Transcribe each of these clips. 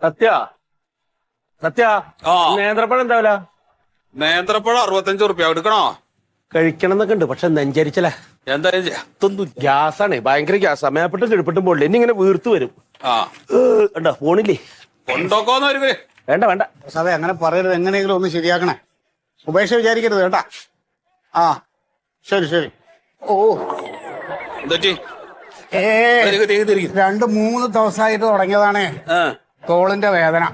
സത്യ സത്യ ആ നേന്ത്രപ്പഴം എന്താ വില? നേന്ത്രപ്പഴം 65 റുപ്യ എടുക്കണോ? കഴിക്കണം എന്നൊക്കെ ഉണ്ട്, പക്ഷെ നെഞ്ചരിച്ചല്ലേ. എന്തായാലും ഗ്യാസാണ്, ഭയങ്കര ഗ്യാസ്. മേപ്പെട്ടും കിഴപ്പെട്ടും പോണില്ല, ഇനി ഇങ്ങനെ വീർത്ത് വരും. ആ ഉണ്ടോ ഫോണില്ലേ? കൊണ്ടോക്കോന്ന് വരുവേ. വേണ്ട വേണ്ട സാറേ, അങ്ങനെ പറയരുത്. എങ്ങനെയെങ്കിലും ഒന്ന് ശരിയാക്കണേ. ഉപേക്ഷ വിചാരിക്കരുത് കേട്ടാ. ആ ശരി ശരി. ഓ എന്തൊറ്റി? ഏ 2-3 ദിവസമായിട്ട് തുടങ്ങിയതാണേ തോളിന്റെ വേദന.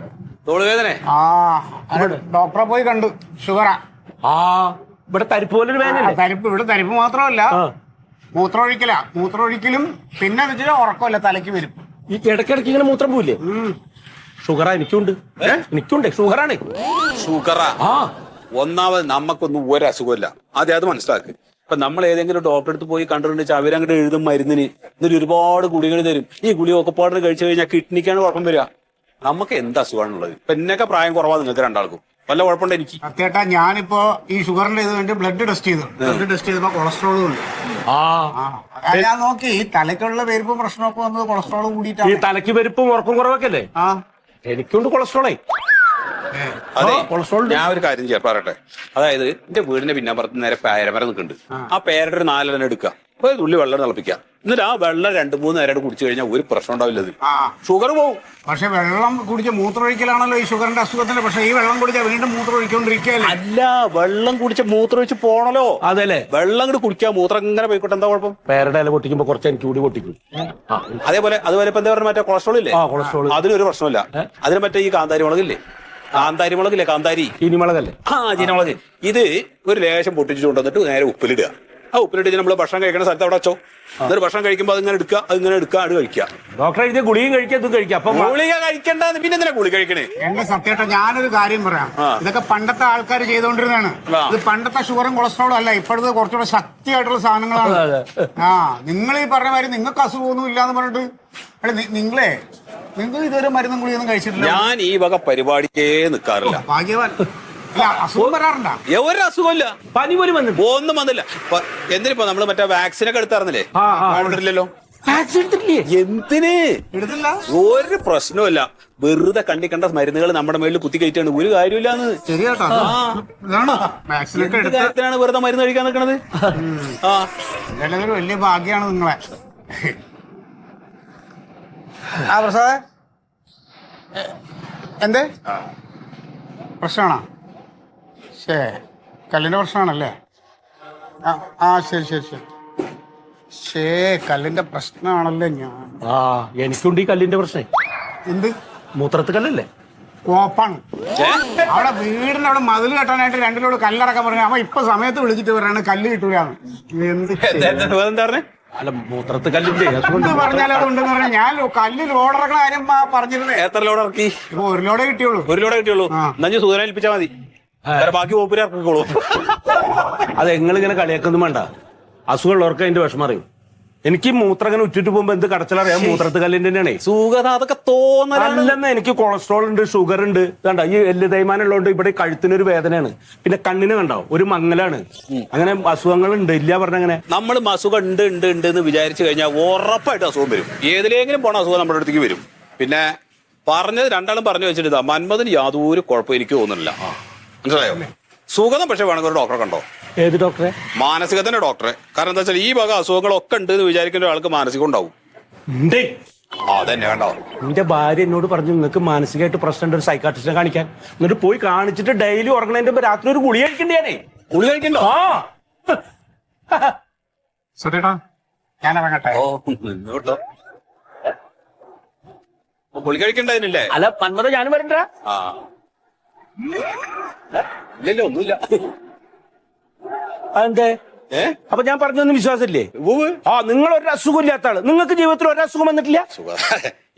തോള് വേദന? ആ ഡോക്ടറെ പോയി കണ്ടു. ഷുഗറാ. ആ ഇവിടെ തരിപ്പ് പോലൊരു വേദന. തരിപ്പ്. ഇവിടെ തരിപ്പ് മാത്രമല്ല, മൂത്രമൊഴിക്കലും പിന്നെ വെച്ചാൽ ഉറക്കമല്ല, തലയ്ക്ക് വരും. ഈ ഇടയ്ക്കിടയ്ക്ക് ഇങ്ങനെ മൂത്രം പോവില്ലേ? ഷുഗറാ എനിക്കുണ്ട്. എനിക്കുണ്ട് ഷുഗറാണ്. ഷുഗറാ? ആ ഒന്നാമത് നമുക്കൊന്നും ഒരു അസുഖമില്ല, ആദ്യം അത് മനസ്സിലാക്ക്. ഇപ്പൊ നമ്മൾ ഏതെങ്കിലും ഡോക്ടറെ അടുത്ത് പോയി കണ്ടിട്ടുണ്ടെങ്കിൽ അവരങ്ങോട്ട് എഴുതും മരുന്നിന്, എന്നിട്ട് ഒരുപാട് ഗുളികൾ തരും. ഈ ഗുളി ഒക്കെപ്പാട് കഴിച്ചു കഴിഞ്ഞാൽ കിഡ്നിക്കാണ് കുഴപ്പം വരിക. നമുക്ക് എന്ത് അസുഖമാണുള്ളത്? ഇപ്പൊ എന്നൊക്കെ പ്രായം കുറവാ നിങ്ങൾക്ക് രണ്ടാൾക്കും. വല്ല കുഴപ്പമുണ്ട് എനിക്ക്? സത്യേട്ടാ, ഞാനിപ്പോ ഈ ഷുഗറിന്റെ ഇത് വേണ്ടി ബ്ലഡ് ടെസ്റ്റ് ചെയ്തപ്പോ കൊളസ്ട്രോളും ഉണ്ട്. ഞാൻ നോക്കി ഈ തലയ്ക്കുള്ള പെരുപ്പും പ്രശ്നമൊക്കെ വന്നത് കൊളസ്ട്രോൾ ഈ കൂടിയിട്ടാണ്. തലയ്ക്ക് പെരുപ്പും ഉറക്കം കുറവൊക്കെ അല്ലേ? ആ എനിക്കുണ്ട് കൊളസ്ട്രോളേ. അതെ, കൊളസ്ട്രോൾ. ഞാൻ ഒരു കാര്യം ചെയ്യാൻ പറയട്ടെ. അതായത് എന്റെ വീടിന്റെ പിന്നാമ്പുറത്ത് നേരെ പേരമരം നിൽക്കുന്നുണ്ട്. ആ പേരയുടെ ഒരു 4 എണ്ണം എടുക്കുക, ഒരു തുള്ളി വെള്ളം തിളപ്പിക്കുക, എന്നിട്ട് ആ വെള്ളം 2-3 നേരം കുടിച്ചു കഴിഞ്ഞാൽ ഒരു പ്രശ്നം ഉണ്ടാവില്ല. ഷുഗർ പോവും. പക്ഷെ വെള്ളം കുടിച്ച് മൂത്രമൊഴിക്കലാണല്ലോ ഈ ഷുഗറിന്റെ അസുഖത്തിന്. പക്ഷെ ഈ വെള്ളം കുടിച്ചാൽ വീണ്ടും മൂത്രമൊഴിക്കൊണ്ടിരിക്കുകയല്ലേ? അല്ല, വെള്ളം കുടിച്ച മൂത്രം ഒഴിച്ച് പോണല്ലോ. അതല്ലേ, വെള്ളം കൂടി കുടിക്കാൻ മൂത്രം ഇങ്ങനെ പോയിക്കോട്ടെ, എന്താ കുഴപ്പം? പേരുടെ ഇല പൊട്ടിക്കുമ്പോ കുറച്ച് എനിക്ക് കൂടി പൊട്ടിക്കും. അതുപോലെ ഇപ്പൊ എന്താ പറയുക, മറ്റേ കൊളസ്ട്രോൾ ഇല്ലേ? കൊളസ്ട്രോൾ. അതിനൊരു പ്രശ്നമില്ല. അതിന് മറ്റേ ഈ കാന്താരി മുളകില്ലേ, കാന്താരി ചീനിമുളകല്ലേ? ചീനമുളക്. ഇത് ഒരു ലേശം പൊട്ടിച്ചു കൊണ്ടുവന്നിട്ട് നേരെ ഉപ്പിലിടുക. ആ ഉപ്പിലിട്ട് നമ്മൾ ഭക്ഷണം കഴിക്കുന്ന സ്ഥലത്ത് അവിടെ വെച്ചോ. എന്നിട്ട് ഭക്ഷണം കഴിക്കുമ്പോൾ അതിങ്ങനെ എടുക്കുക, അത് കഴിക്കുക. ഡോക്ടറെ ഇത് ഗുളിയും കഴിക്കുക, ഇതും കഴിക്കുക. അപ്പൊ ഗുളിക കഴിക്കണ്ടെന്ന് പിന്നെ എന്തിനാ ഗുളി കഴിക്കണേ? എന്റെ സത്യേട്ടാ, ഞാനൊരു കാര്യം പറയാം. ഇതൊക്കെ പണ്ടത്തെ ആൾക്കാർ ചെയ്തോണ്ടിരുന്നതാണ്. ഇത് പണ്ടത്തെ ഷുഗറും കൊളസ്ട്രോളും അല്ല, ഇപ്പോഴത്തെ കുറച്ചുകൂടെ ശക്തിയായിട്ടുള്ള സാധനങ്ങളാണ്. നിങ്ങൾ ഈ പറഞ്ഞ മാതിരി നിങ്ങൾക്ക് അസുഖമൊന്നും ഇല്ലാന്ന് പറഞ്ഞിട്ട് നിങ്ങൾ ഇതുവരെ മരുന്നും ഗുളിയൊന്നും കഴിച്ചിട്ടില്ല. ഞാൻ ഈ വക പരിപാടിക്കേ നിൽക്കാറില്ല. ഭാഗ്യവാൻ. അസുഖം വരാറുണ്ടോ? ഒരു അസുഖമില്ല, പനി പോലും വന്നിട്ട് ഒന്നും വന്നില്ല. എന്തിനിപ്പോ നമ്മള് മറ്റേ വാക്സിനൊക്കെ എടുത്തായിരുന്നില്ലേ? ഇല്ലല്ലോ. എന്തിന് എടുത്തില്ല? ഒരു പ്രശ്നമില്ല. വെറുതെ കണ്ട മരുന്നുകൾ നമ്മുടെ മേളിൽ കുത്തി കയറ്റാണ്, ഒരു കാര്യമില്ലാന്ന്. കാര്യത്തിനാണ് വെറുതെ മരുന്ന് കഴിക്കാൻ നിൽക്കണത്. വലിയ ഭാഗ്യാണ് നിങ്ങളെ. പ്രസാദേ, എന്തേ പ്രശ്നമാണോ? കല്ലിന്റെ പ്രശ്നമാണല്ലേ? ശരി ശരി ശരി. കല്ലിന്റെ പ്രശ്നമാണല്ലേ? എനിക്കുണ്ട് ഈ കല്ലിന്റെ പ്രശ്നം. എന്ത്? മൂത്രത്ത് കല്ലല്ലേ? കോപ്പാണ്. അവിടെ വീടിന്റെ അവിടെ മതിൽ കെട്ടാനായിട്ട് 2 ലോഡ് കല്ലിറക്കാൻ പറഞ്ഞു. അവൻ ഇപ്പൊ സമയത്ത് വിളിച്ചിട്ട് പറയാണ് കല്ല് കിട്ടൂലാന്ന്. എന്താ? അല്ല, മൂത്രത്ത് കല്ലിന്റെ പറഞ്ഞാൽ അതുണ്ടെന്ന് പറഞ്ഞാൽ ഞാൻ കല്ല് ലോഡിറക്കണ കാര്യം പറഞ്ഞിരുന്നേ. എത്ര ലോഡ് ഇറക്കി? ഇപ്പൊ 1 ലോഡേ കിട്ടിയുള്ളൂ. 1 ലോഡേ കിട്ടിയുള്ളൂ. എന്നാ സൂര്യനെ ഏൽപ്പിച്ചാൽ മതി, ബാക്കി ഓപ്പര് ഇറക്കിക്കോളൂ. അത് നിങ്ങളിങ്ങനെ കളിയാക്കൊന്നും വേണ്ട. അസുഖമുള്ളവർക്ക് അതിന്റെ വിഷമം അറിയും. എനിക്ക് മൂത്രം ഇങ്ങനെ ഉറ്റിട്ട് പോകുമ്പോ എന്ത് കടച്ചിലറിയാം, മൂത്രത്ത് കല്ലിന്റെ തന്നെയാണ്. സുഖത അതൊക്കെ തോന്നലല്ലെന്ന്. എനിക്ക് കൊളസ്ട്രോൾ ഉണ്ട്, ഷുഗർ ഉണ്ട്. കണ്ട, ഈ എല്ല് തേയ്മാനം ഉള്ളതുകൊണ്ട് ഇവിടെ കഴുത്തിനൊരു വേദനയാണ്, പിന്നെ കണ്ണിന് കണ്ടോ ഒരു മങ്ങലാണ്. അങ്ങനെ അസുഖങ്ങൾ ഉണ്ട്, ഇല്ല പറഞ്ഞങ്ങനെ. നമ്മൾ അസുഖം ഉണ്ട് എന്ന് വിചാരിച്ചു കഴിഞ്ഞാൽ ഉറപ്പായിട്ട് അസുഖം വരും. ഏതിലെങ്കിലും പോണ അസുഖം നമ്മുടെ അടുത്തേക്ക് വരും. പിന്നെ പറഞ്ഞത് രണ്ടാളും പറഞ്ഞു വെച്ചിട്ട് മന്മഥന് യാതൊരു കുഴപ്പം എനിക്ക് തോന്നുന്നില്ല. മനസ്സിലായോ? സുഖം പക്ഷെ വേണമെങ്കിൽ ഒരു ഡോക്ടറെ കണ്ടോ. ഏത് ഡോക്ടറെ? മാനസികത്തിന്റെ ഡോക്ടറെ. കാരണം എന്താ വെച്ചാൽ ഈ വക അസുഖങ്ങളൊക്കെ ഉണ്ട് എന്ന് വിചാരിക്കുന്ന ഒരാൾക്ക് മാനസികം ഉണ്ടാവും. അതന്നെ കണ്ടോ. എന്റെ ഭാര്യ എന്നോട് പറഞ്ഞു, നിങ്ങൾക്ക് മാനസികമായിട്ട് പ്രശ്നമുണ്ട്, ഒരു സൈക്കാട്രിസ്റ്റിനെ കാണിക്കാൻ. എന്നിട്ട് പോയി കാണിച്ചിട്ട് ഡെയിലി ഉറങ്ങണതിന്റെ മുമ്പ് രാത്രി ഒരു ഗുളി കഴിക്കണ്ടേ? ഗുളി കഴിക്കണ്ടോ? ഞാൻ ഇറങ്ങട്ടെ. ഗുളി കഴിക്കണ്ടതിനല്ലേ? അല്ല മന്മഥ, ഞാനും വരണ്ട. ഇല്ലല്ലോ, ഒന്നുമില്ല. അതെന്തേ? അപ്പൊ ഞാൻ പറഞ്ഞൊന്നും വിശ്വാസമില്ലേ? നിങ്ങൾ ഒരു അസുഖം ഇല്ലാത്ത ആള്, നിങ്ങൾക്ക് ജീവിതത്തിൽ ഒരു അസുഖം വന്നിട്ടില്ല?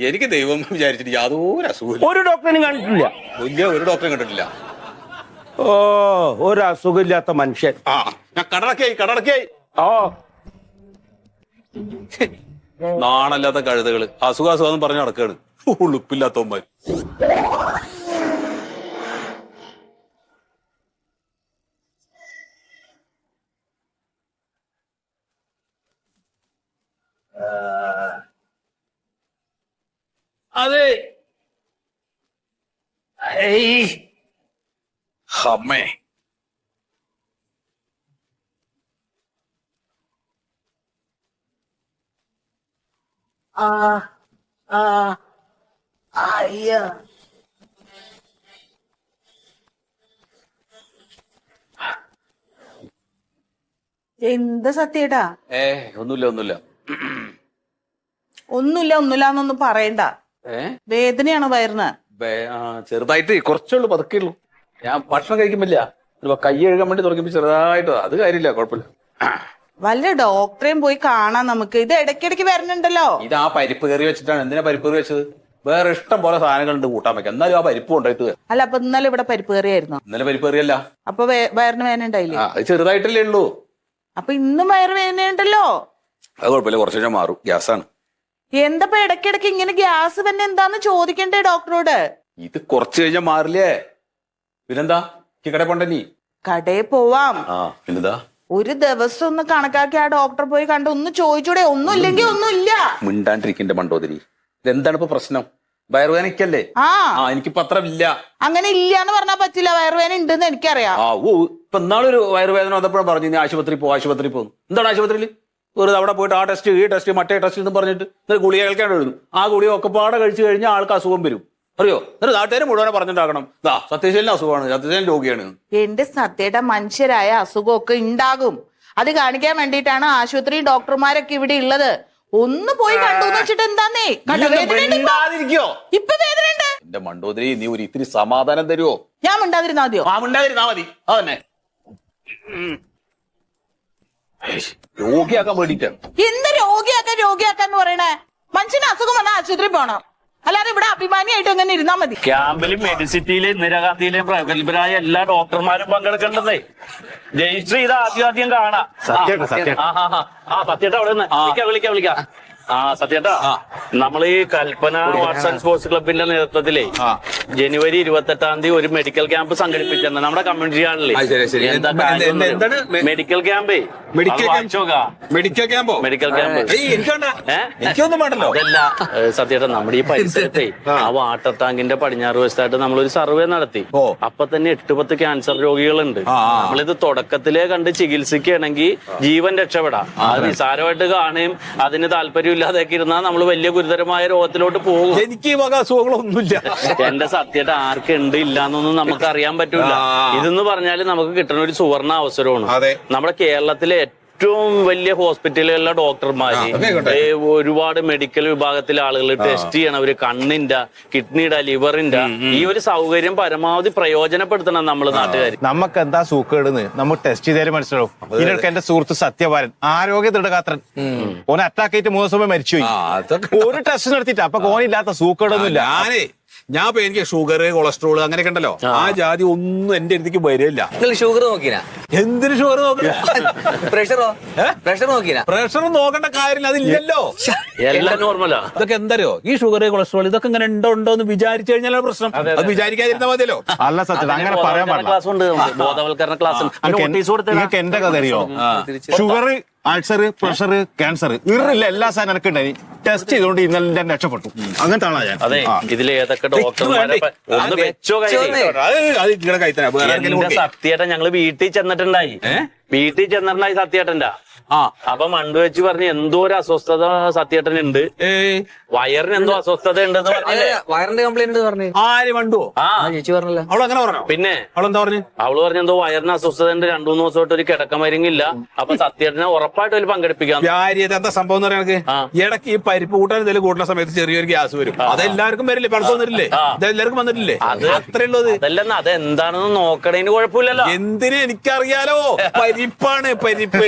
എനിക്ക് ദൈവം വിചാരിച്ചിട്ട് യാതൊരു അസുഖം. ഒരു ഡോക്ടറിനും കണ്ടിട്ടില്ല? ഇല്ല, ഒരു ഡോക്ടറെ കണ്ടിട്ടില്ല. ഒരു അസുഖം ഇല്ലാത്ത മനുഷ്യൻ. ഞാൻ കടടക്കായി. നാണല്ലാത്ത കഴുതകള് അസുഖം പറഞ്ഞ് നടക്കാണ്. ഉളുപ്പില്ലാത്തവന്മാർ. അതെ, അമ്മേ എന്താ സത്യേട്ടാ? ഒന്നുമില്ല ഒന്നുമില്ല. ഒന്നുമില്ലാന്നൊന്നും പറയണ്ട. വേദനയാണോ വയറിന്? ചെറുതായിട്ട് കുറച്ചുള്ളൂ, പതുക്കെയുള്ളൂ. ഞാൻ ഭക്ഷണം കഴിക്കുമ്പില്ല, കൈ കഴുകാൻ വേണ്ടി തുറക്കുമ്പോ ചെറുതായിട്ട്, അത് കാര്യമില്ല, കുഴപ്പമില്ല. വല്ല ഡോക്ടറെയും പോയി കാണാൻ നമുക്ക്. ഇത് ഇടയ്ക്കിടയ്ക്ക് വരണുണ്ടല്ലോ. ഇത് ആ പരിപ്പ് കറി വെച്ചിട്ടാണ്. എന്തിനാ പരിപ്പ് കറി വെച്ചത്? വേറെ ഇഷ്ടം പോലെ സാധനങ്ങളുണ്ട് കൂട്ടാൻ വെക്കാം, എന്നാലും ആ പരിപ്പ് കൊണ്ടായിട്ട്. അല്ല, അപ്പൊ ഇന്നലെ ഇവിടെ പരിപ്പ് കറിയായിരുന്നു. ഇന്നലെ പരിപ്പ് കറിയല്ല. അപ്പൊ വയറിന് വേദന ഉണ്ടായില്ലേ? അത് ചെറുതായിട്ടല്ലേ ഉള്ളൂ. അപ്പൊ ഇന്നും വയറ് വേദന ഉണ്ടല്ലോ. അത് കുഴപ്പമില്ല, കുറച്ച് കഴിഞ്ഞാൽ മാറും. ഗ്യാസാണ്. എന്തപ്പോ ഇടയ്ക്കിടയ്ക്ക് ഇങ്ങനെ ഗ്യാസ് തന്നെ എന്താന്ന് ചോദിക്കണ്ടേ ഡോക്ടറോട്? ഇത് കുറച്ച് കഴിഞ്ഞാൽ മാറില്ലേ? പിന്നെന്താ, കടയിൽ പോണ്ടേ നീ? കടയിൽ പോവാം. പിന്നെന്താ, ഒരു ദിവസം ഒന്ന് കണക്കാക്കി ആ ഡോക്ടറെ പോയി കണ്ട് ഒന്ന് ചോദിച്ചൂടെ? ഒന്നും ഇല്ലെങ്കിൽ ഒന്നുമില്ല. മിണ്ടാണ്ടിരിക്കണ്ട മണ്ടോതിരി. ഇതെന്താണ് ഇപ്പൊ പ്രശ്നം? വയറുവേദനയ്ക്കല്ലേ? എനിക്കിപ്പോ അത്ര ഇല്ല. അങ്ങനെ ഇല്ലാന്ന് പറഞ്ഞാൽ പറ്റില്ല. വയറുവേദന ഉണ്ടെന്ന് എനിക്കറിയാം. ഇപ്പൊ ഇന്നാളൊരു വയറുവേദന വന്നപ്പോഴും പറഞ്ഞു നീ ആശുപത്രി പോകുന്നു. എന്താണ് ആശുപത്രിയിൽ വെറുതെ അവിടെ പോയിട്ട് ആ ടെസ്റ്റ് ഈ ടെസ്റ്റ് മറ്റേ ടെസ്റ്റ് എന്ന് പറഞ്ഞിട്ട് എന്നിട്ട് ഗുളിക കേൾക്കാൻ എഴുതും. ആ ഗുളിക ഒക്കെ പാടെ കഴിച്ചു കഴിഞ്ഞാൽ ആൾക്ക് അസുഖം വരും. അറിയോ? എന്നിട്ട് നാട്ടുകാരെ മുഴുവനെ പറഞ്ഞിട്ടാക്കണം സത്യശീലന് അസുഖമാണ്, സത്യശീലൻ രോഗിയാണ്. എന്റെ സത്യയുടെ മനുഷ്യരായ അസുഖമൊക്കെ ഉണ്ടാകും. അത് കാണിക്കാൻ വേണ്ടിയിട്ടാണ് ആശുപത്രി ഡോക്ടർമാരൊക്കെ ഇവിടെ ഉള്ളത്. ഒന്ന് പോയി കണ്ടു വെച്ചിട്ട് എന്താന്നേ? ഇപ്പൊ വേദനയുണ്ട്. എന്റെ മണ്ടോദരി, നീ ഒരു ഇത്തിരി സമാധാനം തരുവോ? ഞാൻ മിണ്ടാതിരുന്നാ മതിയോ? മിണ്ടാതിരുന്നാ മതി. അതന്നെ രോഗിയാക്കാൻ വേണ്ടിട്ടാണ്. എന്ത് രോഗിയാക്കാന്ന് പറയണേ? മനുഷ്യന് അസുഖം വന്നാൽ ആശുപത്രി പോണം, അല്ലാതെ ഇവിടെ അഭിമാനിയായിട്ട് എങ്ങനെ ഇരുന്നാ മതി? ക്യാമ്പിലും മെഡിസിറ്റിയിലും ഇന്ദിരാഗാന്ധിയിലെയും പ്രഗത്ഭരായ എല്ലാ ഡോക്ടർമാരും പങ്കെടുക്കേണ്ടതേ. രജിസ്റ്റർ ചെയ്ത് ആദ്യം കാണാം. സത്യേട്ടാ അവിടെ നിന്ന് വിളിക്കാം. സത്യേട്ടാ, നമ്മൾ ഈ കൽപ്പന ആർട്സ് ആൻഡ് സ്പോർട്സ് ക്ലബിന്റെ നേതൃത്വത്തിലേ ജനുവരി 28 ഒരു മെഡിക്കൽ ക്യാമ്പ് സംഘടിപ്പിച്ചിട്ടുണ്ട് നമ്മുടെ കമ്മ്യൂണിറ്റി ഹാളിൽ. മെഡിക്കൽ ക്യാമ്പേ. മെഡിക്കൽ ക്യാമ്പോ? മെഡിക്കൽ ക്യാമ്പ് അതല്ല സത്യേട്ടാ, നമ്മുടെ ഈ പരിസരത്തെ ആ വാട്ടർ ടാങ്കിന്റെ പടിഞ്ഞാറ് വശത്തായിട്ട് നമ്മളൊരു സർവേ നടത്തി. അപ്പൊ തന്നെ 8-10 ക്യാൻസർ രോഗികളുണ്ട്. നമ്മളിത് തുടക്കത്തിലേ കണ്ട് ചികിത്സിക്കുകയാണെങ്കിൽ ജീവൻ രക്ഷപ്പെടാം. അത് നിസാരമായിട്ട് കാണുകയും അതിന് താല്പര്യം ഇല്ലാതൊക്കെ ഇരുന്നാൽ നമ്മൾ വലിയ ഗുരുതരമായ രോഗത്തിലോട്ട് പോകും. എനിക്ക് ഈ വക അസുഖങ്ങളൊന്നുമില്ല. എന്റെ സത്യമായിട്ട് ആർക്കുണ്ട് ഇല്ലാന്നൊന്നും നമുക്ക് അറിയാൻ പറ്റൂല. ഇതെന്ന് പറഞ്ഞാല് നമുക്ക് കിട്ടുന്ന ഒരു സുവർണ അവസരമാണ്. നമ്മുടെ കേരളത്തിലെ ഏറ്റവും വലിയ ഹോസ്പിറ്റലുകളിലെ ഡോക്ടർമാര്, ഒരുപാട് മെഡിക്കൽ വിഭാഗത്തിലെ ആളുകൾ ടെസ്റ്റ് ചെയ്യണവര്, കണ്ണിന്റെ, കിഡ്നിയുടെ, ലിവറിന്റെ ഈ ഒരു സൗകര്യം പരമാവധി പ്രയോജനപ്പെടുത്തണം നമ്മള് നാട്ടുകാർ. നമുക്ക് എന്താ സൂക്കേടുന്ന് നമ്മൾ ടെസ്റ്റ് ചെയ്താലും മനസ്സിലാവും. ഇതിനൊക്കെ എന്റെ സുഹൃത്ത് സത്യവാരൻ ആരോഗ്യ ദൃഢഗാത്രൻ, ഓനെ അറ്റാക്ക് ആയിട്ട് 3 ദിവസം മരിച്ചുപോയി. ഒരു ടെസ്റ്റ് നടത്തിയിട്ട് അപ്പൊ ഓനില്ലാത്ത സൂക്കേടൊന്നുമില്ല. ഞാൻ എനിക്ക് ഷുഗർ, കൊളസ്ട്രോൾ അങ്ങനെയൊക്കെ ഉണ്ടല്ലോ, ആ ജാതി ഒന്നും എന്റെ അടുത്തേക്ക് വരില്ല. ഷുഗർ നോക്കിനാ? എന്തിനു ഷുഗർ നോക്കില്ല? പ്രഷർ നോക്കിനാ? പ്രഷർ നോക്കേണ്ട കാര്യമില്ല, അതില്ലല്ലോ, എല്ലാം നോർമലാ. ഇതൊക്കെ എന്തറിയോ, ഈ ഷുഗർ, കൊളസ്ട്രോൾ ഇതൊക്കെ ഇങ്ങനെ ഉണ്ടോ എന്ന് വിചാരിച്ചു കഴിഞ്ഞാലാണ് പ്രശ്നം. അത് വിചാരിക്കാതിരുന്നാ മതിയല്ലോ. അല്ല സത്യം, അങ്ങനെ പറയാൻ പാടില്ല. ക്ലാസ് ഉണ്ട്, ബോധവൽക്കരണ ക്ലാസ്. നിങ്ങൾക്ക് എന്റെ കഥ അറിയോ? ഷുഗർ, അൾസർ, പ്രഷർ, ക്യാൻസർ ഇറില്ല എല്ലാ സാധനം എനിക്ക് ഉണ്ടായി. ടെസ്റ്റ് ചെയ്തുകൊണ്ട് ഇന്നലെ ഞാൻ രക്ഷപ്പെട്ടു. അങ്ങനത്തെ ആളാ ഞാൻ. അതെ, ഇതിൽ ഏതൊക്കെ ഡോക്ടർമാരെ ഒന്ന് വെച്ചോ സത്യേട്ടൻ ഞങ്ങള് വീട്ടിൽ ചെന്നിട്ടുണ്ടായി. സത്യേട്ടന്റെ അപ്പൊ മണ്ടു വെച്ച് പറഞ്ഞ് എന്തോ ഒരു അസ്വസ്ഥത സത്യേട്ടനുണ്ട്, വയറിന് എന്തോ അസ്വസ്ഥത ഉണ്ടെന്ന് പറഞ്ഞില്ലേ? വയറിന്റെ കംപ്ലൈന്റ് പറഞ്ഞു. ആര് മണ്ടോ? ചേച്ചി പറഞ്ഞല്ലോ. അവളങ്ങനെ പറഞ്ഞു. പിന്നെ അവളെന്താ പറഞ്ഞു? അവള് പറഞ്ഞ എന്തോ വയറിന് അസ്വസ്ഥത ഉണ്ട്, 2-3 ദിവസമായിട്ട് ഒരു കിടക്കമരുങ്ങില്ല. അപ്പൊ സത്യേട്ടനെ ഉറപ്പായിട്ട് ഒരു പങ്കെടുപ്പിക്കാം. എന്താ സംഭവം എന്ന് പറയാൻ ഇടയ്ക്ക് ഈ പരിപ്പ് കൂട്ടാൻ എന്തെങ്കിലും കൂട്ടുന്ന സമയത്ത് ചെറിയൊരു ഗ്യാസ് വരും. അതെല്ലാവർക്കും വരില്ലേ? പണക്കം വന്നിട്ടില്ലേ? അതെല്ലാവർക്കും വന്നിട്ടില്ലേ? അത്രേ ഉള്ളത്. അതല്ലെന്ന് അതെന്താണെന്ന് നോക്കണേന് കുഴപ്പമില്ലല്ലോ. എന്തിനു എനിക്കറിയാലോ, പരിപ്പാണ് പരിപ്പ്.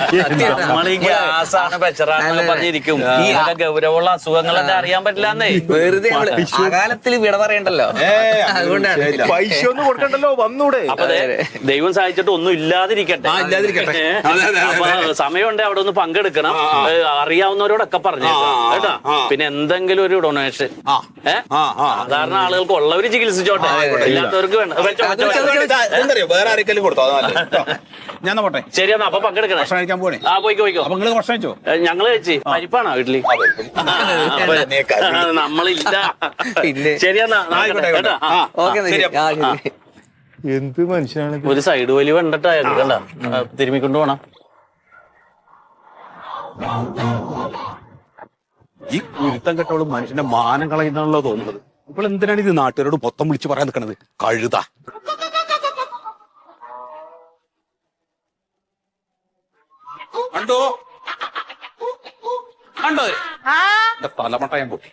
നമ്മൾ ഈ ഗ്യാസാണ് പ്രഷറാണെന്നൊക്കെ പറഞ്ഞിരിക്കും. ഈ ഗൗരവമുള്ള അസുഖങ്ങളൊക്കെ അറിയാൻ പറ്റില്ലാന്നേ. വെറുതെ അകാലത്തിൽ വിട പറയണ്ടല്ലോ, അതുകൊണ്ടാണ്. പൈസ ഒന്നും കൊടുക്കണ്ടല്ലോ, വന്നൂടെ? അപ്പൊ ദൈവം സഹായിച്ചിട്ട് ഒന്നും ഇല്ലാതിരിക്കട്ടെ. അപ്പൊ സമയമുണ്ട് അവിടെ ഒന്ന് പങ്കെടുക്കണം. അറിയാവുന്നവരോടൊക്കെ പറഞ്ഞു കേട്ടോ. പിന്നെ എന്തെങ്കിലും ഒരു ഡൊണേഷൻ സാധാരണ ആളുകൾക്ക് ഉള്ളവര് ചികിത്സിച്ചോട്ടെ, ഇല്ലാത്തവർക്ക് വേണ്ട. വേറെ ആരെങ്കിലും കൊടുത്തോ? ഞാൻ പോട്ടെ. ശരി എന്നാ അപ്പൊ പങ്കെടുക്കണേ. ഭക്ഷണം കഴിക്കാൻ പോണേ. ആ പോയിക്കോ. അപ്പൊ നിങ്ങള് ഭക്ഷണം കഴിച്ചോ? ഞങ്ങള് കഴിച്ച് പരിപ്പാണോ വീട്ടില്? നമ്മളില്ല. ശരിയെന്നാ കേട്ടാ. ഓക്കെ എന്ത് മനുഷ്യനാണ് ഒരു സൈഡ് വലി വേണ്ടട്ടായിരുന്നു കണ്ട തിരുമ്മിക്കൊണ്ട് പോണം. ഈ കുരുത്തം കെട്ടവള് മനുഷ്യന്റെ മാനം കളയുന്നാണല്ലോ തോന്നുന്നത്. ഇപ്പോൾ എന്തിനാണ് ഇത് നാട്ടുകാരോട് മൊത്തം വിളിച്ച് പറയാൻ നിൽക്കണത്? കഴുത. കണ്ടോ കണ്ടോ ആ തലമട്ട ഞാൻ പൊട്ടി.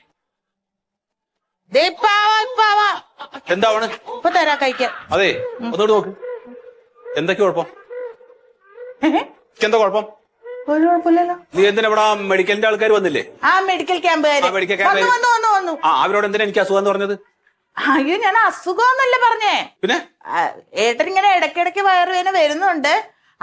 ദേ ഇപ്പാവാ. എന്താണ് ഇപ്പൊ തരാ കഴിക്കാൻ. അതെ ഒന്നോട് നോക്ക്. എന്തൊക്കെ കുഴപ്പം? എന്താ കുഴപ്പം? ഒരു കുഴപ്പമില്ലല്ലോ. നീ എന്തിനാ ഇവിടെ മെഡിക്കലിന്റെ ആൾക്കാർ വന്നില്ലേ? ആ മെഡിക്കൽ ക്യാമ്പുകാര് ആ, മെഡിക്കൽ ക്യാമ്പുകാര്. വന്നു. ആ അവരോട് എന്തിനാ എനിക്ക് അസുഖം എന്ന് പറഞ്ഞത്? അയ്യോ ഞാൻ അസുഖമൊന്നല്ല പറഞ്ഞേ. പിന്നെ ഏട്ടൻ ഇങ്ങനെ ഇടയ്ക്കിടയ്ക്ക് വയറുവേദന വരുന്നുണ്ട്.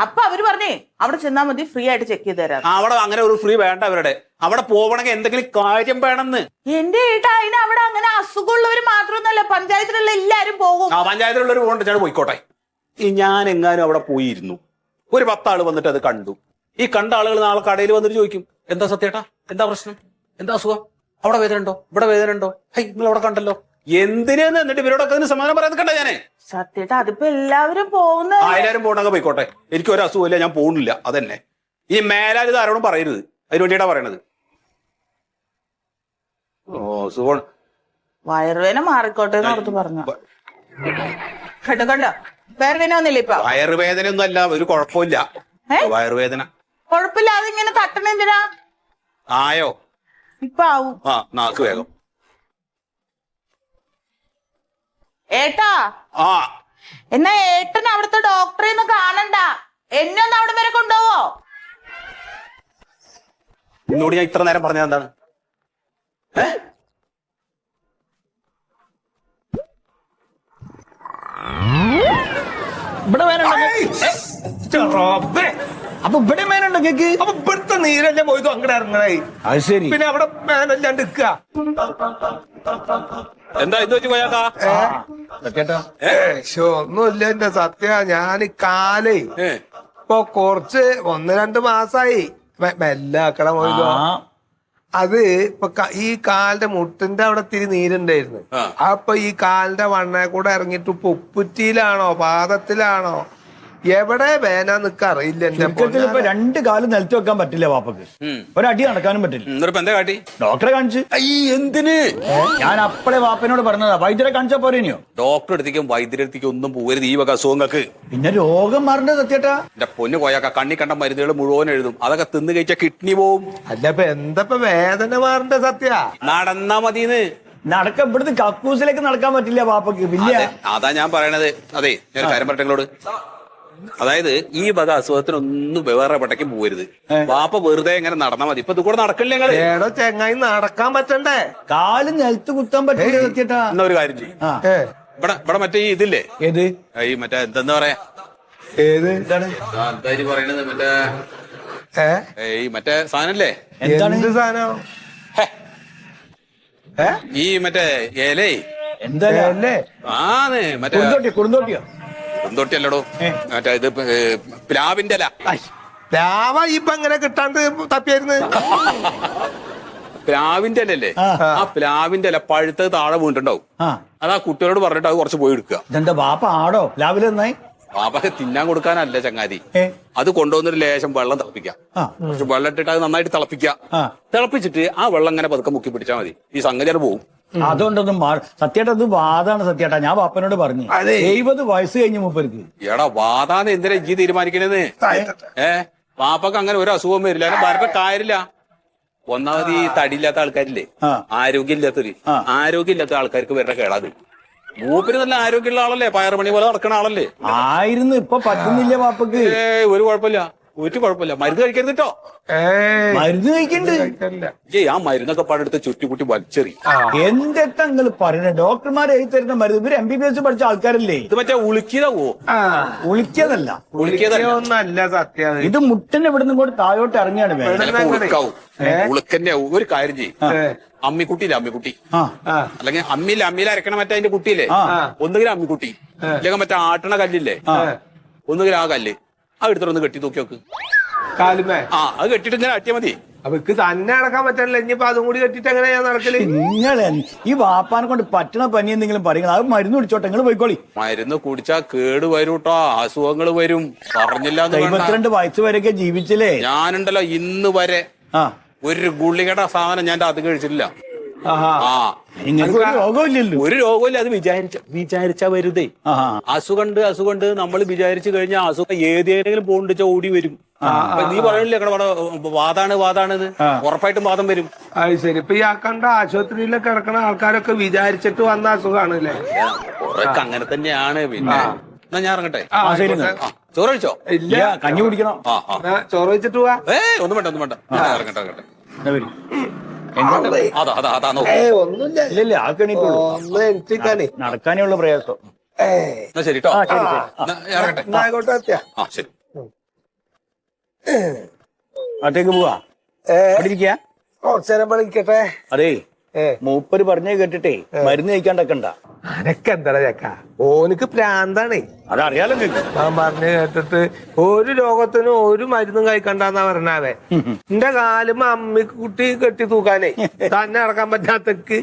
അപ്പൊ അവര് പറഞ്ഞേ അവിടെ ചെന്നാ മതി, ഫ്രീ ആയിട്ട് ചെക്ക് ചെയ്ത് തരാം. അവിടെ അങ്ങനെ ഒരു ഫ്രീ വേണ്ട. അവരുടെ അവിടെ പോവണമെങ്കിൽ എന്തെങ്കിലും കാര്യം വേണമെന്ന്. എന്റെ ഏട്ടാ അതിന് അവിടെ അങ്ങനെ അസുഖമുള്ളവര് മാത്രമൊന്നുമല്ല, പഞ്ചായത്തിലുള്ള എല്ലാരും പോകും. ആ പഞ്ചായത്തിലുള്ളൊരു പോകണ്ട, ചേട്ടൻ പോയിക്കോട്ടെ. ഈ ഞാൻ എങ്ങാനും അവിടെ പോയിരുന്നു, ഒരു 10 ആള് വന്നിട്ട് അത് കണ്ടു. ഈ കണ്ട ആളുകൾ നാളെ കടയിൽ വന്നിട്ട് ചോദിക്കും, എന്താ സത്യേട്ടാ, എന്താ പ്രശ്നം, എന്താ അസുഖം, അവിടെ വേദന ഉണ്ടോ, ഇവിടെ വേദന ഉണ്ടോ, ഹൈ നിങ്ങൾ അവിടെ കണ്ടല്ലോ, എന്തിനാന്ന് എന്നിട്ട് ഇവരോടൊക്കെ അതിന് സമാധാനം പറയാൻ നിൽക്കണ്ട. ഞാനേ സത്യേട്ടാ അതിപ്പോ എല്ലാവരും പോകുന്ന എല്ലാവരും പോകണമെങ്കിൽ പോയിക്കോട്ടെ, എനിക്ക് ഒരു അസുഖമില്ല, ഞാൻ പോകുന്നില്ല. അതന്നെ. ഈ മേലാൽ ഇത് ആരോടും പറയരുത്, അതിന് വേണ്ടിയിട്ടാ പറയണത്. ഓ സുഖം. വയറുവേദന മാറിക്കോട്ടെ എന്ന് ഓർത്ത് പറഞ്ഞു. കണ്ടോ വയറുവേദന ഒന്നുമില്ല ഇപ്പൊ? വയറുവേദന ഒന്നും അല്ല, ഒരു കുഴപ്പമില്ല. വയറുവേദന കുഴപ്പമില്ല, അതിങ്ങനെ തട്ടണെന്തിനാ? ആയോ? ഇപ്പൊ ആവും. ആ നാക്ക് വേഗം. ഏട്ടാ ആ എന്നാ ഏട്ടൻ അവിടുത്തെ ഡോക്ടറെ ഒന്ന് കാണണ്ട, എന്നെ ഒന്ന് അവിടെ വരെ കൊണ്ടുപോവോ? ഇന്നോട് ഞാൻ ഇത്ര നേരം പറഞ്ഞത് എന്താണ്? ഇവിടെ വേനുണ്ടോ? അപ്പൊ ഇവിടെ മേനുണ്ടോ കേക്ക്? അപ്പൊ ഇവിടുത്തെ നീരല്ലേ പോയത് അങ്ങടെ ഇറങ്ങണേ. അത് ശരി. പിന്നെ അവിടെ മേനല്ലാണ്ട് നിക്ക. എന്താ ഇത് വെച്ച് പോയാക്കാ? ഒന്നുമില്ല എന്റെ സത്യ, ഞാൻ കാലേ ഇപ്പൊ കുറച്ച് 1-2 മാസായി മെല്ലെ ആക്കട പോയതോ. അത് ഇപ്പൊ ഈ കാലിന്റെ മുട്ടിന്റെ അവിടെ ഇത്തിരി നീരുണ്ടായിരുന്നു. അപ്പൊ ഈ കാലിന്റെ വണ്ണ കൂടെ ഇറങ്ങിയിട്ട് ഇപ്പൊ ഉപ്പുറ്റിയിലാണോ പാദത്തിലാണോ എവിടെ വേന നിക്ക അറിയില്ല. എന്റെ ഇപ്പൊ 2 കാലം നിലത്ത് വെക്കാൻ പറ്റില്ല വാപ്പക്ക്, ഒരടി നടക്കാനും പറ്റില്ല. എന്താ കാട്ടി? ഡോക്ടറെ കാണിച്ച്. എന്തിന്? ഞാൻ അപ്പളെ വാപ്പനോട് പറഞ്ഞതാ, വൈദ്യരെ കാണിച്ചാ പോരേനിയോ? ഡോക്ടറെ അടുത്തേക്കും വൈദ്യരുടെ അടുത്തേക്കും ഒന്നും പോകരുത് ഈ വക അസുഖങ്ങൾക്ക്. പിന്നെ രോഗം മാറണ്ടേ സത്യേട്ടാ? എന്റെ പൊന്നു പോയാക്ക കണ്ണി കണ്ട മരുന്നുകൾ മുഴുവൻ എഴുതും, അതൊക്കെ തിന്ന് കഴിച്ച കിഡ്നി പോവും. അല്ല ഇപ്പൊ എന്തപ്പ വേദന മാറണ്ട സത്യ? നടന്നാ മതിന്ന്. നടക്ക ഇവിടുന്ന് കക്കൂസിലേക്ക് നടക്കാൻ പറ്റില്ല വാപ്പക്ക്. പിന്നെ അതാ ഞാൻ പറയണത്. അതെ ഞാൻ കാര്യം പറയട്ടെ നിങ്ങളോട്. അതായത് ഈ വക അസുഖത്തിനൊന്നും വേറെ പട്ടയ്ക്ക് പോകരുത്. വാപ്പ വെറുതെ എങ്ങനെ നടന്നാ മതി. ഇപ്പൊ ഇത് കൂടെ നടക്കില്ല ഞങ്ങള്. ഏടോ ചെങ്ങായി നടക്കാൻ പറ്റണ്ടേ? കാല് നിലത്ത് കുത്താൻ പറ്റില്ല സത്യേട്ടാ. എന്നാ ഒരു കാര്യം ചെയ്യും, ഇവിടെ മറ്റേ ഈ ഇതില്ലേ, ഏത് ഈ മറ്റേ എന്താ പറയാ, ഏത് എന്താണ് എന്താ പറയണത്, മറ്റേ ഈ മറ്റേ സാധനല്ലേ, എന്ത് സാധനം? ഈ മറ്റേ ഏലേ എന്താ ആന്ന് മറ്റേ കുടുന്തോട്ടിയോ? തൊട്ടിയല്ലടോ, മറ്റേ ഇത് പ്ലാവിന്റെ ഇല. രാവ ഇപ്പൊ എങ്ങനെ കിട്ടാണ്ട് തപ്പിയായിരുന്നു? പ്ലാവിന്റെ ഇലല്ലേ, ആ പ്ലാവിന്റെ ഇല പഴുത്തത് താഴെ വീണിട്ടുണ്ടാവും. അതാ കുട്ടികളോട് പറഞ്ഞിട്ട് അത് കുറച്ച് പോയി എടുക്കുക. ഇതെന്താ വാപ്പ ആടോ രാവിലെ നന്നായി? പാപ്പക്ക് തിന്നാൻ കൊടുക്കാനല്ല ചങ്ങാതി, അത് കൊണ്ടുവന്നൊരു ലേശം വെള്ളം തിളപ്പിക്കാം. കുറച്ച് വെള്ളം ഇട്ടിട്ട് അത് നന്നായിട്ട് തിളപ്പിക്കുക. തിളപ്പിച്ചിട്ട് ആ വെള്ളം ഇങ്ങനെ പതുക്കെ മുക്കി പിടിച്ചാൽ മതി, ഈ സംഗതി പോകും. അതുകൊണ്ടൊന്നും സത്യേട്ടാ ഇത് വാദാണ് സത്യേട്ടാ. ഞാൻ വാപ്പനോട് പറഞ്ഞു 70 വയസ്സ് കഴിഞ്ഞ മൂപ്പർക്ക്. എടാ വാതാന്ന് എന്തിനാ ഈ തീരുമാനിക്കണേന്ന്? പാപ്പക്ക് അങ്ങനെ ഒരു അസുഖം വരില്ല, അങ്ങനെ വരട്ടെ കാര്യമില്ല. ഒന്നാമത് ഈ തടിയില്ലാത്ത ആൾക്കാരില്ലേ, ആരോഗ്യമില്ലാത്ത ആൾക്കാർക്ക് വരുടെ കേടാത്. മൂപ്പര് നല്ല ആരോഗ്യമുള്ള ആളല്ലേ, പയറുമണി പോലെ നടക്കുന്ന ആളല്ലേ ആയിരുന്നു. ഇപ്പൊ പറ്റുന്നില്ല വാപ്പക്ക്. ഒരു കുഴപ്പമില്ല, ഒരു കുഴപ്പമില്ല. മരുന്ന് കഴിക്കരുത് കേട്ടോ. മരുന്ന് കഴിക്കണ്ട്. ആ മരുന്നൊക്കെ പാടെടുത്ത് ചുറ്റിക്കുട്ടി വലിച്ചെറി. എന്തെത്താ നിങ്ങള് പറയുന്നത്? ഡോക്ടർമാരെ എഴുതി തരുന്ന മരുന്ന് ഇവര് MBBS പഠിച്ച ആൾക്കാരല്ലേ? ഇത് മറ്റേ ഉളുക്കിയതാവോ? ഉളിക്കതല്ല, ഉളിക്കതൊന്നല്ല സത്യ. ഇത് മുട്ടനെ ഇവിടുന്ന് കൂടെ താഴോട്ട് ഇറങ്ങിയാണ് ഉളുക്കന്റെ. ഒരു കാര്യം ചെയ്യും, അമ്മിക്കുട്ടിയില്ലേ, അമ്മിക്കുട്ടി അല്ലെങ്കിൽ അമ്മിയിൽ അരക്കണ മറ്റേ അതിന്റെ കുട്ടിയില്ലേ, ഒന്നുകിൽ അമ്മിക്കുട്ടി അല്ലെങ്കിൽ മറ്റേ ആട്ടണ കല്ലില്ലേ, ഒന്നുകിൽ ആ കല്ല് അത് എടുത്തിട്ടൊന്ന് കെട്ടി തൂക്കി നോക്ക്. കാലുമേ ആ അത് കെട്ടിട്ട് ഇങ്ങനെ അട്ടിയാ മതി. അവക്ക് തന്നെ നടക്കാൻ പറ്റില്ല. ഇനിയിപ്പോ അതും കൂടി കെട്ടിട്ട് എങ്ങനെയാ ഞാൻ നടക്കല്? നിങ്ങൾ ഈ വാപ്പാനെ കൊണ്ട് പറ്റണ പനി എന്തെങ്കിലും പറയുന്നത് അത് മരുന്ന് കുടിച്ചോട്ടെ, നിങ്ങൾ പോയിക്കോളി. മരുന്ന് കുടിച്ചാ കേട് വരൂട്ടോ, അസുഖങ്ങൾ വരും. പറഞ്ഞില്ല 52 വയസ്സ് വരെയൊക്കെ ജീവിച്ചില്ലേ? ഞാനുണ്ടല്ലോ ഇന്ന് വരെ ഒരു ഗുളികയുടെ സാധനം ഞാൻ അത് കഴിച്ചിട്ടില്ല. ആ നിങ്ങൾക്ക് ഒരു രോഗമില്ലല്ലോ. ഒരു രോഗമില്ല. അത് വിചാരിച്ചാ വരുതേ. അസുഖണ്ട് നമ്മൾ വിചാരിച്ചു കഴിഞ്ഞാൽ അസുഖം ഏതെങ്കിലും പോണ്ടിച്ച ഓടി വരും. നീ പറയണില്ലേ വാദാണ് ഉറപ്പായിട്ടും വാദം വരും. അത് ശരി. ഇപ്പൊ ഈ കണ്ട ആശുപത്രിയിലൊക്കെ കിടക്കുന്ന ആൾക്കാരൊക്കെ വിചാരിച്ചിട്ട് വന്ന അസുഖമാണ് അല്ലേ? അങ്ങനെ തന്നെയാണ്. പിന്നെ എന്നാ ഞാൻ ഇറങ്ങട്ടെ. ചോറ് കഴിച്ചോ? ഇല്ല, കഞ്ഞി കുടിക്കണം. ചോറ് വെച്ചിട്ട് പോവാ. ഒന്നും വേണ്ട. ഇറങ്ങട്ടെ. ഇല്ല നടക്കാനേ ഉള്ള പ്രയാസം. എന്നാ ശരി കേട്ടോ. ഇറങ്ങട്ടെ. ആയിക്കോട്ടെ. ശരി. അകത്തേക്ക് പോവാ. ഇരിക്കാ കുറച്ചേരം വിളിക്കട്ടെ. അതേ, മൂപ്പര് പറഞ്ഞേ കേട്ടിട്ടേ മരുന്ന് കഴിക്കാണ്ടക്കണ്ട. അനക്ക് എന്താ ചക്ക, ഓനിക്ക് പ്രാന്താണേ. അതറിയാലോ. ഞാൻ പറഞ്ഞു കേട്ടിട്ട് ഒരു രോഗത്തിനും ഒരു മരുന്നും കഴിക്കണ്ടെന്നാ പറഞ്ഞാവേ. എന്റെ കാലും അമ്മക്ക് കുട്ടി കെട്ടി തൂക്കാനേ തന്നെ നടക്കാൻ പറ്റാത്തക്ക്.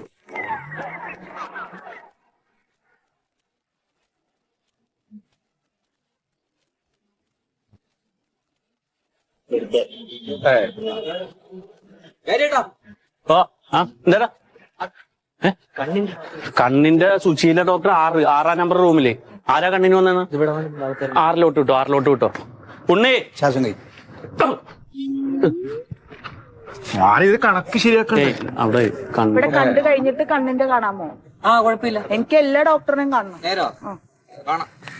എന്താ കണ്ണിന്റെ സുശീല ഡോക്ടർ 6-ാം നമ്പർ റൂമില്. ആരാ കണ്ണിന് വന്നെന്ന്? 6-ലോട്ട് വിട്ടോ. ഉണ്ണി ശ്വാസം കഴി. ഞാനിത് കണക്ക് ശരിയാക്കണ്ടേ? അവിടെ ഇവിടെ കണ്ടു കഴിഞ്ഞിട്ട് കണ്ണിന്റെ കാണാമോ? കുഴപ്പമില്ല. എനിക്ക് എല്ലാ ഡോക്ടറിനെയും കാണണം.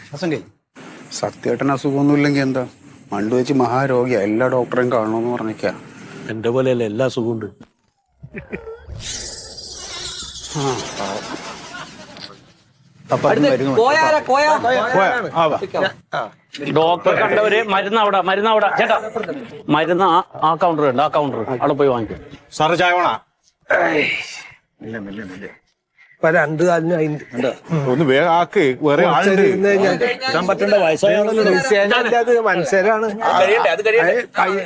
ശ്വാസം കഴി. സത്യേട്ടന് അസുഖമൊന്നുമില്ലെങ്കിൽ എന്താ മണ്ടു വെച്ച് മഹാരോഗിയാ, എല്ലാ ഡോക്ടറെയും കാണണമെന്ന് പറഞ്ഞേക്കാ. എന്റെ പോലെയല്ല, എല്ലാ അസുഖമുണ്ട്. ഡോക്ടറെ കണ്ടവര് മരുന്ന് അവിടെ ചേട്ടാ, മരുന്ന് ആ കൗണ്ടർ ഉണ്ട്, ആ കൗണ്ടർ അവിടെ പോയി വാങ്ങിക്കും. സാറ് ചായ വേണോ? ഇപ്പൊ 2 കാലിന് അതിന്റെ ഒന്ന് വേഗം ആക്ക്, വേറെ പറ്റേണ്ട വയസ്സായാണല്ലോ. മനുഷ്യരാണ്.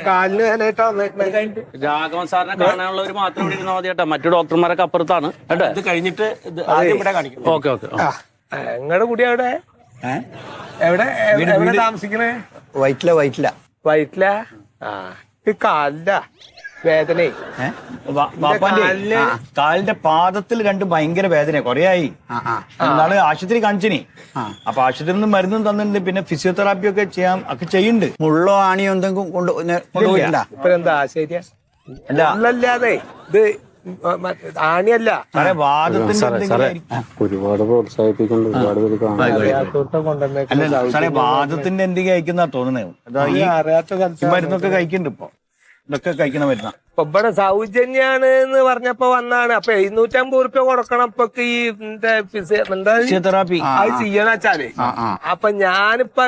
കാലിന് വേനായിട്ടാ വന്നേക്കണേ. രാഘവൻ സാറിനെ കാണാനുള്ളവർ മാത്രം ഇവിടെ ഇരുന്നാൽ മതി കേട്ടോ. മറ്റു ഡോക്ടർമാരൊക്കെ അപ്പുറത്താണ് കേട്ടോ. ഇത് കഴിഞ്ഞിട്ട് ആദ്യം ഇവിടെ കാണിക്കും. ഓക്കെ. നിങ്ങളുടെ കുടി എവിടെ എവിടെ താമസിക്കണേ? വയറ്റില. ഈ കാലില വേദന. കാലിന്റെ പാദത്തിൽ 2 ഭയങ്കര വേദന കുറേയായി. നാളെ ആശുപത്രി കാണിച്ചിനി. അപ്പൊ ആശുപത്രിയിൽ നിന്ന് മരുന്നും തന്നിട്ടുണ്ട്. പിന്നെ ഫിസിയോതെറാപ്പി ഒക്കെ ചെയ്യുന്നുണ്ട്. മുള്ളോ ആണിയോ എന്തെങ്കിലും കൊണ്ടുപോയിട്ടില്ല? ഇപ്പൊ എന്താ ശരിയാ? അല്ലാതെ ഇത് ആണിയല്ല. ഒരുപാട് പ്രോത്സാഹിപ്പിക്കുന്നുണ്ട്. വാദത്തിന്റെ എന്തെങ്കിലും കഴിക്കുന്ന തോന്നുന്നത്. മരുന്നൊക്കെ കഴിക്കുന്നുണ്ട്. ഇതൊക്കെ കഴിക്കണ മരുന്ന. ഇപ്പൊ ഇവിടെ സൗജന്യാണ് എന്ന് പറഞ്ഞപ്പോ വന്നാണ്. അപ്പൊ 750 റുപ്യ കൊടുക്കണം. ഇപ്പൊ ഈ ഫിസിയോതെറാപ്പി അത് ചെയ്യണച്ചാലേ. അപ്പൊ ഞാനിപ്പോ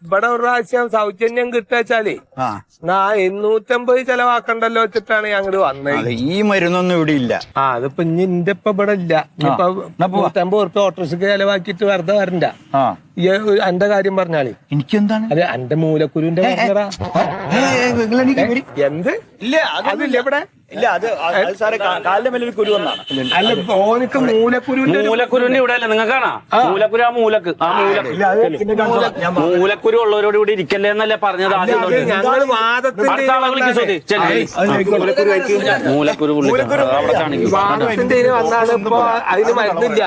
ഇവിടെ ഒരു പ്രാവശ്യം സൗജന്യം കിട്ടുവച്ചാലേ 850 ചെലവാക്കണ്ടല്ലോ വെച്ചിട്ടാണ് ഞങ്ങള് വന്നത്. ഈ മരുന്നൊന്നും ഇവിടെ ഇല്ല. അതിപ്പോ ഇനി എന്റെ ഇപ്പൊ ഇവിടെ ഇല്ല. ഇപ്പൊ 150 റുപ്യ ഓട്ടോറിക്ഷക്ക് ചെലവാക്കിട്ട് വെറുതെ വരണ്ട. എന്റെ കാര്യം പറഞ്ഞാളി. എനിക്കെന്താണ്? അതെ, എന്റെ മൂലക്കുരുവിന്റെ എന്ത് ഇല്ല, അതില്ല ഇവിടെ. ഇല്ല, അത് സാറേ കാലിന്റെ മേലൊരു കുരു വന്നാണ്. അല്ല, ഓനിക്ക് മൂലക്കുരുവിന്റെ ഇവിടെ അല്ല നിങ്ങൾക്കാണോ? മൂലക്കുരു മൂലക്കുരു ഉള്ളവരോട് ഇവിടെ ഇരിക്കല്ലേ എന്നല്ലേ പറഞ്ഞത് ആദ്യം? ഞങ്ങള് മൂലക്കുരു വന്നാണ്. ഇപ്പൊ അതിന് മരുന്നില്ല.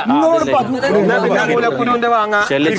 മൂലക്കുരുവിന്റെ വാങ്ങാം. ചെല്ലി